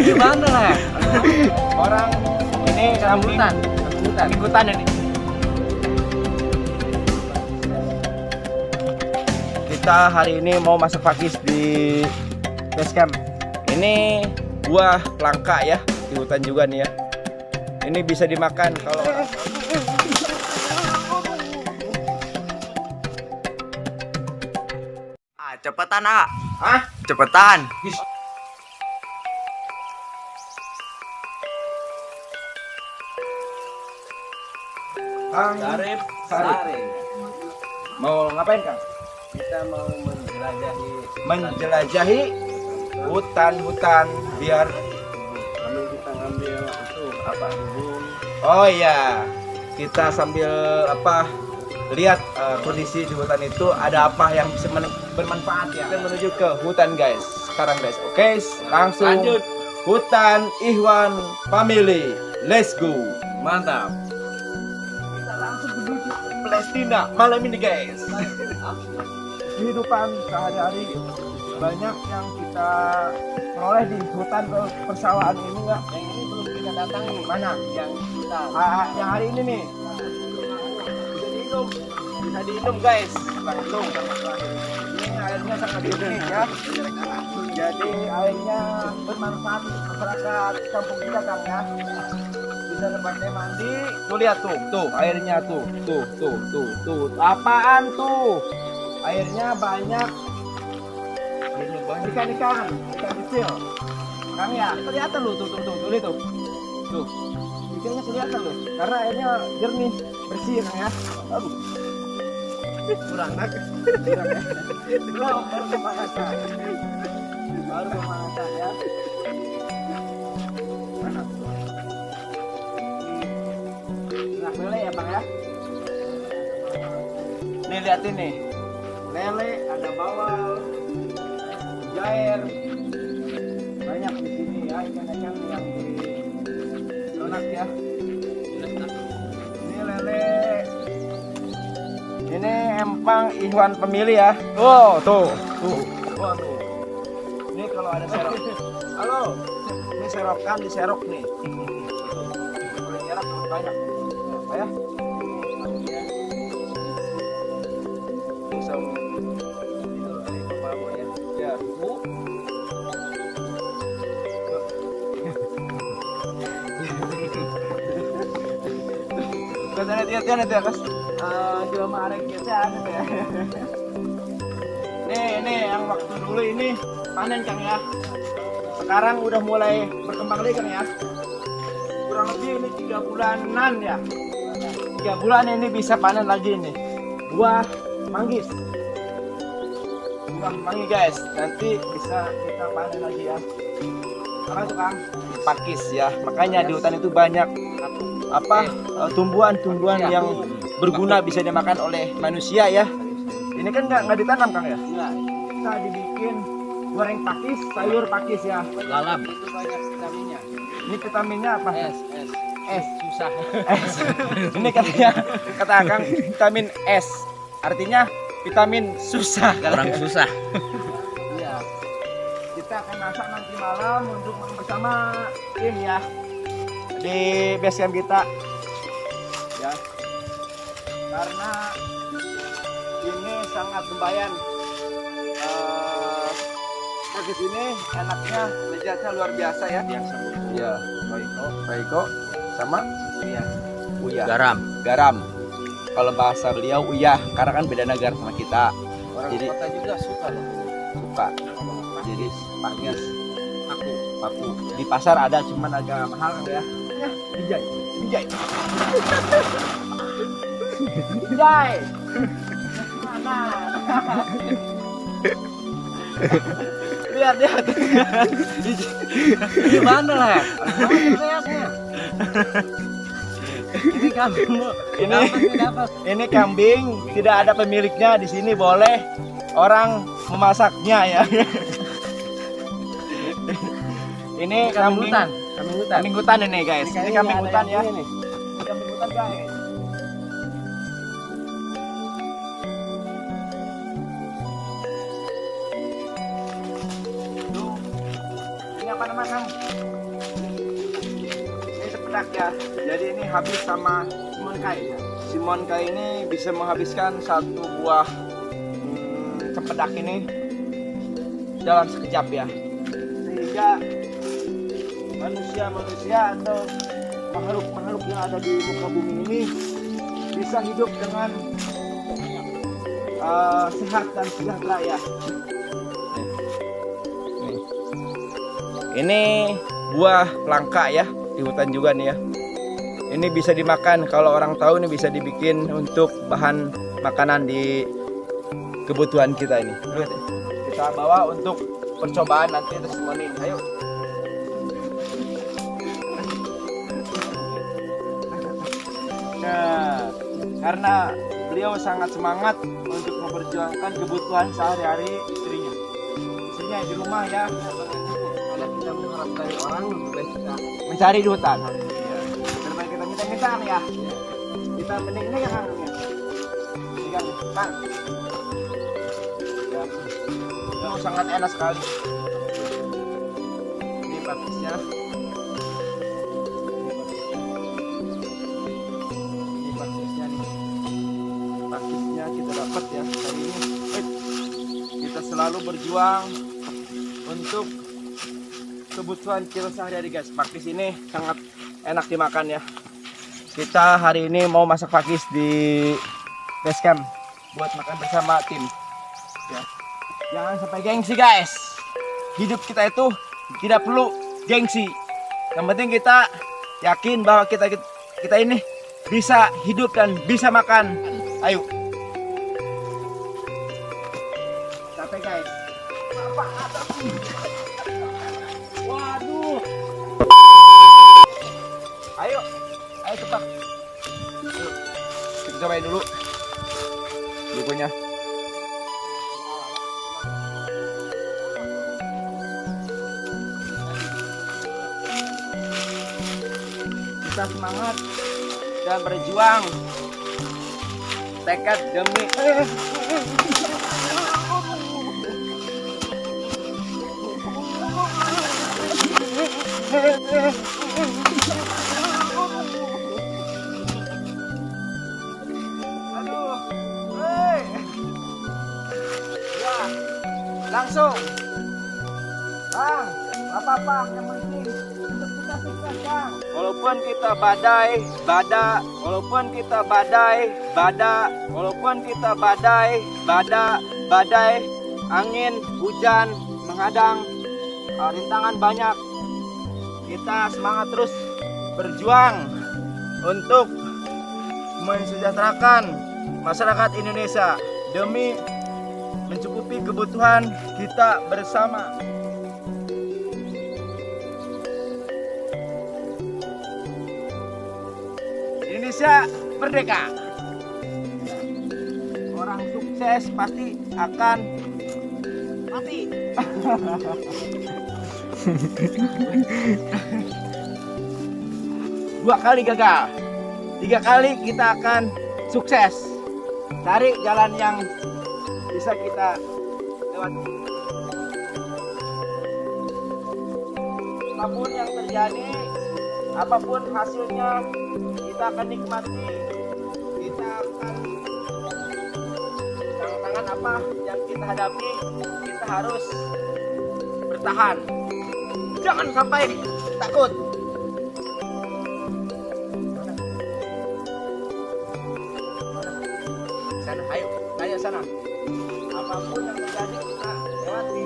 Gimana lah? Orang ini kambing hutan ini. Kita hari ini mau masak pakis di base camp. Ini buah langka ya, di hutan juga nih ya. Ini bisa dimakan kalau Cepetan, ah. Hah? Cepetan. Kang Sarip. Mau ngapain, Kang? Kita mau Menjelajahi hutan-hutan biar kita ngambil itu apa? oh iya, kita sambil lihat kondisi di hutan itu ada apa yang bisa bermanfaat ya. Kita menuju ke hutan guys. Sekarang guys. Oke, langsung Lanjut. Hutan Ikhwan Family. Let's go. Mantap. Kita langsung menuju ke Palestina malam ini guys. Kehidupan sehari-hari banyak yang kita peroleh di hutan persawahan ini enggak? Yang ini belum kita datangi. Mana? Yang kita Yang hari ini nih. Bisa diminum guys, langsung. Ini airnya sangat jernih ya. Jadi airnya bermanfaat untuk masyarakat kampung kita Kang ya. Bisa pandai mandi. Tuh lihat tuh airnya tuh. Apaan tuh? Airnya banyak ikan kecil. Kang ya, kelihatan lu tuh lihat tuh. Tuh. Ikannya kelihatan loh, karena airnya jernih, bersih Kang ya. Aduh. Kurang ya. Belum, baru pemanasan. Ya. Mana? Nah, lele ya Bang ya. Nih liatin nih. Lele, ada bawal, jair. Banyak di sini ya ikan-ikan yang ternak ya. Ini lele. Ini empang Ikhwan Family ya. Oh, tuh. Waduh. Ini kalau ada serok. Halo. Ini serokan diserok nih. Boleh nyerok banyak. Ya. Bisa ya. Lihat ya, Kas. Jelma arek biasa ada ya. Nih yang waktu dulu ini panen Kang ya. Sekarang udah mulai berkembang lagi Kang ya. Kurang lebih ini 3 bulanan ya. 3 bulan ini bisa panen lagi nih. Buah manggis. Buah manggis guys. Nanti bisa kita panen lagi ya. Apa itu Kang? Pakis ya. Makanya di hutan itu banyak tumbuhan-tumbuhan yang berguna bisa dimakan oleh manusia ya. Ini kan nggak ditanam Kang ya? enggak. Bisa dibikin goreng pakis, sayur pakis ya. Lalam. Itu banyak vitaminnya. Ini vitaminnya apa? S. Susah. S. Ini katanya kata Kang vitamin S. Artinya vitamin susah. Orang susah. Iya. Kita akan masak nanti malam untuk bersama tim ya di base camp kita. Ya. Karena ini sangat lumayan. Pakis ini enaknya, lezatnya luar biasa ya. Yang sebut. Iya. Royco sama Uya. Garam. Kalau bahasa beliau Uya, karena kan beda negara sama kita. Orang Jadi kota juga suka loh. suka. Jadi pakis. Paku. Di pasar ada cuman agak mahal kan ya. Bijay. Mana? Lihat. Gimana lah? Ini kambing Bu. Ini kambing tidak ada pemiliknya di sini, boleh orang memasaknya ya. Ini kambing hutan ini guys. Ini kambing hutan ya. Ini kambing hutan guys. Tuh, apa nama kamu? Ini sepedak ya. Jadi ini habis sama Simon Kai. Simon Kai ini bisa menghabiskan satu buah sepedak ini dalam sekejap ya. Sehingga manusia atau makhluk-makhluk yang ada di muka bumi ini bisa hidup dengan sehat dan sejahtera ya. Ini buah langka ya, di hutan juga nih ya. Ini bisa dimakan, kalau orang tahu ini bisa dibikin untuk bahan makanan di kebutuhan kita ini. Lihat ya. Kita bawa untuk percobaan nanti testimoni. Ayo. Nah, karena beliau sangat semangat untuk memperjuangkan kebutuhan sehari-hari istrinya. Istrinya di rumah ya. Kalau kita mengharap dari orang lebih baik kita Mencari di hutan. Daripada kita minta-minta ya. Kita mending ini kan. Pegang, Kang. Ya. Itu sangat enak sekali. Ini pakisnya. Ini pakisnya nih. Pakisnya kita dapat ya hari ini. Kita selalu berjuang untuk kebutuhan kita sehari-hari guys. Pakis ini sangat enak dimakan ya. Kita hari ini mau masak pakis di base camp buat makan bersama tim ya. Jangan sampai gengsi guys. Hidup kita itu tidak perlu gengsi. Yang penting kita yakin bahwa kita ini bisa hidup dan bisa makan. Ayo. Capek guys. Waduh. Ayo cepat. Ayo. Kita cobain dulu. Bukunya. Kita semangat dan berjuang. Tekad demi aduh, ya, langsung, Bang, apa-apa yang penting untuk kita sukses, Bang. Walaupun kita badai, walaupun kita badai, angin, hujan menghadang, rintangan banyak. Kita semangat terus berjuang untuk mensejahterakan masyarakat Indonesia demi mencukupi kebutuhan kita bersama. Indonesia merdeka. Orang sukses pasti akan mati. 2 kali gagal, 3 kali kita akan sukses. Cari jalan yang bisa kita lewati. Apapun yang terjadi, apapun hasilnya, kita akan nikmati. Kita akan tantangan apa yang kita hadapi, kita harus bertahan. Jangan sampai takut. Sana, ayo sana. Apapun yang terjadi kita lewati.